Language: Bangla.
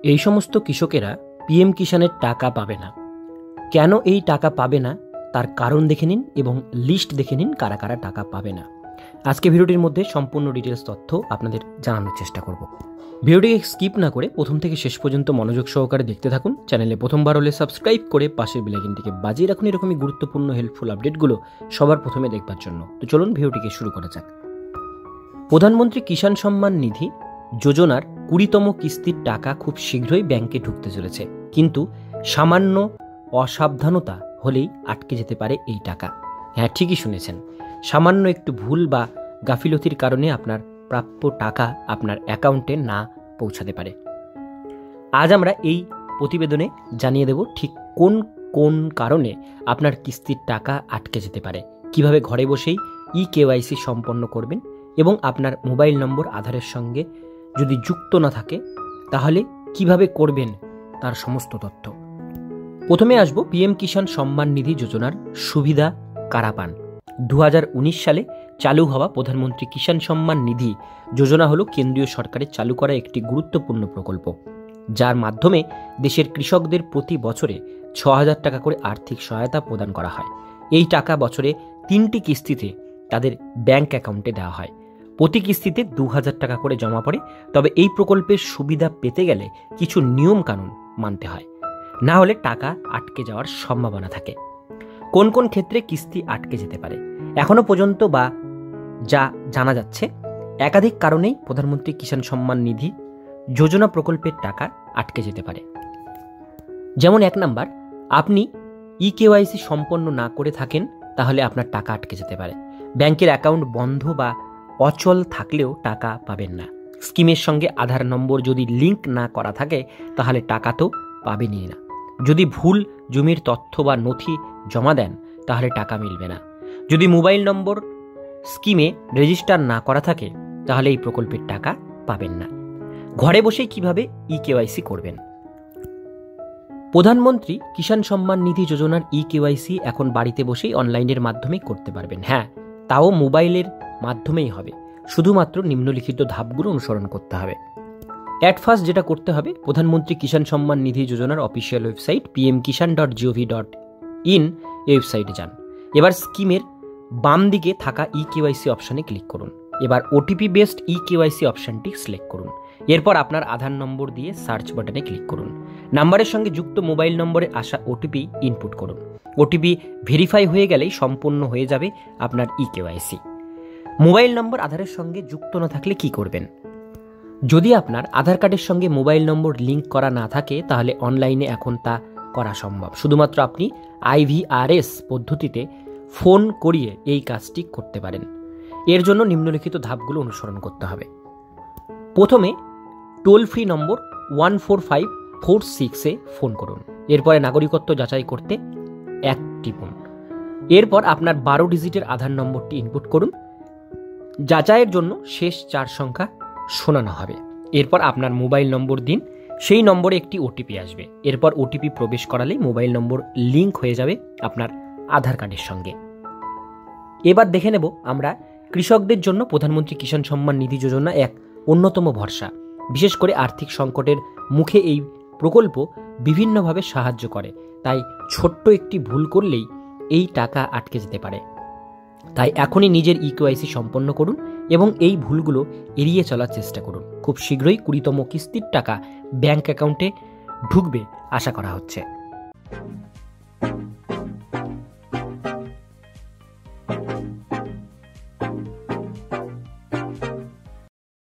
এই সমস্ত কৃষকেরা পিএম কিষাণের টাকা পাবে না। কেন এই টাকা পাবে না তার কারণ দেখে নিন এবং লিস্ট দেখে নিন কারা কারা টাকা পাবে না। আজকে ভিডিওটির মধ্যে সম্পূর্ণ ডিটেলস তথ্য আপনাদের জানানোর চেষ্টা করব। ভিডিওটিকে স্কিপ না করে প্রথম থেকে শেষ পর্যন্ত মনোযোগ সহকারে দেখতে থাকুন। চ্যানেলে প্রথমবার হলে সাবস্ক্রাইব করে পাশের বেল আইকনটিকে বাজিয়ে রাখুন এরকমই গুরুত্বপূর্ণ হেল্পফুল আপডেটগুলো সবার প্রথমে দেখবার জন্য। তো চলুন ভিডিওটিকে শুরু করা যাক। প্রধানমন্ত্রী কিষাণ সম্মান নিধি যোজনার 20তম কিস্তির টাকা খুব শীঘ্রই ব্যাংকে ঢুকতে চলেছে, কিন্তু সামান্য অসাবধানতা হলেই আটকে যেতে পারে এই টাকা। হ্যাঁ, ঠিকই শুনেছেন, সামান্য একটু ভুল বা গাফিলতির কারণে আপনার প্রাপ্য টাকা আপনার অ্যাকাউন্টে না পৌঁছাতে পারে। আজ আমরা এই প্রতিবেদনে জানিয়ে দেব ঠিক কোন কোন কারণে আপনার কিস্তির টাকা আটকে যেতে পারে, কিভাবে ঘরে বসেই ইকেওয়াইসি সম্পন্ন করবেন এবং আপনার মোবাইল নম্বর আধারের সঙ্গে যদি যুক্ত না থাকে তাহলে কিভাবে করবেন তার সমস্ত তথ্য। প্রথমে আসব পিএম কিষাণ সম্মান নিধি যোজনার সুবিধা কারা পান। 2019 সালে চালু হওয়া প্রধানমন্ত্রী কিষাণ সম্মান নিধি যোজনা হল কেন্দ্রীয় সরকারের চালু করা একটি গুরুত্বপূর্ণ প্রকল্প, যার মাধ্যমে দেশের কৃষকদের প্রতি বছরে 6,000 টাকা করে আর্থিক সহায়তা প্রদান করা হয়। এই টাকা বছরে 3টি কিস্তিতে তাদের ব্যাংক অ্যাকাউন্টে দেওয়া হয়। প্রতি কিস্তিতে 2,000 টাকা করে জমা পড়ে। তবে এই প্রকল্পের সুবিধা পেতে গেলে কিছু নিয়ম কানুন মানতে হয়, না হলে টাকা আটকে যাওয়ার সম্ভাবনা থাকে। কোন কোন ক্ষেত্রে কিস্তি আটকে যেতে পারে এখনো পর্যন্ত বা যা জানা যাচ্ছে, একাধিক কারণেই প্রধানমন্ত্রী কিষাণ সম্মান নিধি যোজনা প্রকল্পের টাকা আটকে যেতে পারে। যেমন 1 নাম্বার, আপনি ইকেওয়াইসি সম্পন্ন না করে থাকেন তাহলে আপনার টাকা আটকে যেতে পারে। ব্যাংকের অ্যাকাউন্ট বন্ধ বা অচল থাকলেও টাকা পাবেন না। স্কিমের সঙ্গে আধার নম্বর যদি লিঙ্ক না করা থাকে তাহলে টাকা তো পাবেনই না। যদি ভুল জমির তথ্য বা নথি জমা দেন তাহলে টাকা মিলবে না। যদি মোবাইল নম্বর স্কিমে রেজিস্টার না করা থাকে তাহলে এই প্রকল্পের টাকা পাবেন না। ঘরে বসেই কিভাবে ইকেওয়াইসি করবেন। প্রধানমন্ত্রী কিষাণ সম্মান নিধি যোজনার ইকেওয়াইসি এখন বাড়িতে বসেই অনলাইনের মাধ্যমে করতে পারবেন। হ্যাঁ, তাও মোবাইলের মাধ্যমেই হবে। শুধুমাত্র নিম্নলিখিত ধাপগুলো অনুসরণ করতে হবে। অ্যাট ফার্স্ট যেটা করতে হবে, প্রধানমন্ত্রী কিষাণ সম্মান নিধি যোজনার অফিসিয়াল ওয়েবসাইট pmkishan.gov.in এই ওয়েবসাইটে যান। এবার স্কিমের বাম দিকে থাকা ইকেওয়াইসি অপশানে ক্লিক করুন। এবার ওটিপি বেসড ইকেওয়াইসি অপশানটি সিলেক্ট করুন। এরপর আপনার আধার নম্বর দিয়ে সার্চ বাটনে ক্লিক করুন। নাম্বারের সঙ্গে যুক্ত মোবাইল নম্বরে আসা ওটিপি ইনপুট করুন। ওটিপি ভেরিফাই হয়ে গেলেই সম্পূর্ণ হয়ে যাবে আপনার ইকেওয়াইসি। মোবাইল নম্বর আধারের সঙ্গে যুক্ত না থাকলে কি করবেন? যদি আপনার আধার কার্ডের সঙ্গে মোবাইল নম্বর লিঙ্ক করা না থাকে তাহলে অনলাইনে এখন তা করা সম্ভব। শুধুমাত্র আপনি IVRS পদ্ধতিতে ফোন করিয়ে এই কাজটি করতে পারেন। এর জন্য নিম্নলিখিত ধাপগুলো অনুসরণ করতে হবে। প্রথমে টোল ফ্রি নম্বর 14546-এ ফোন করুন। এরপরে নাগরিকত্ব যাচাই করতে 1 টিপুন। এরপর আপনার 12 ডিজিটের আধার নম্বরটি ইনপুট করুন। যাচাইয়ের জন্য শেষ 4 সংখ্যা শোনানো হবে। এরপর আপনার মোবাইল নম্বর দিন, সেই নম্বরে একটি ওটিপি আসবে। এরপর ওটিপি প্রবেশ করালেই মোবাইল নম্বর লিঙ্ক হয়ে যাবে আপনার আধার কার্ডের সঙ্গে। এবার দেখে নেব আমরা কৃষকদের জন্য প্রধানমন্ত্রী কিষাণ সম্মান নিধি যোজনা এক অন্যতম ভরসা। বিশেষ করে আর্থিক সংকটের মুখে এই প্রকল্প বিভিন্নভাবে সাহায্য করে, তাই ছোট্ট একটি ভুল করলেই এই টাকা আটকে যেতে পারে। তাই এখনই নিজের ইকেওয়াইসি সম্পন্ন করুন এবং এই ভুলগুলো এড়িয়ে চলার চেষ্টা করুন। খুব শীঘ্রই 20তম কিস্তির টাকা ব্যাংক অ্যাকাউন্টে ঢুকবে আশা করা হচ্ছে।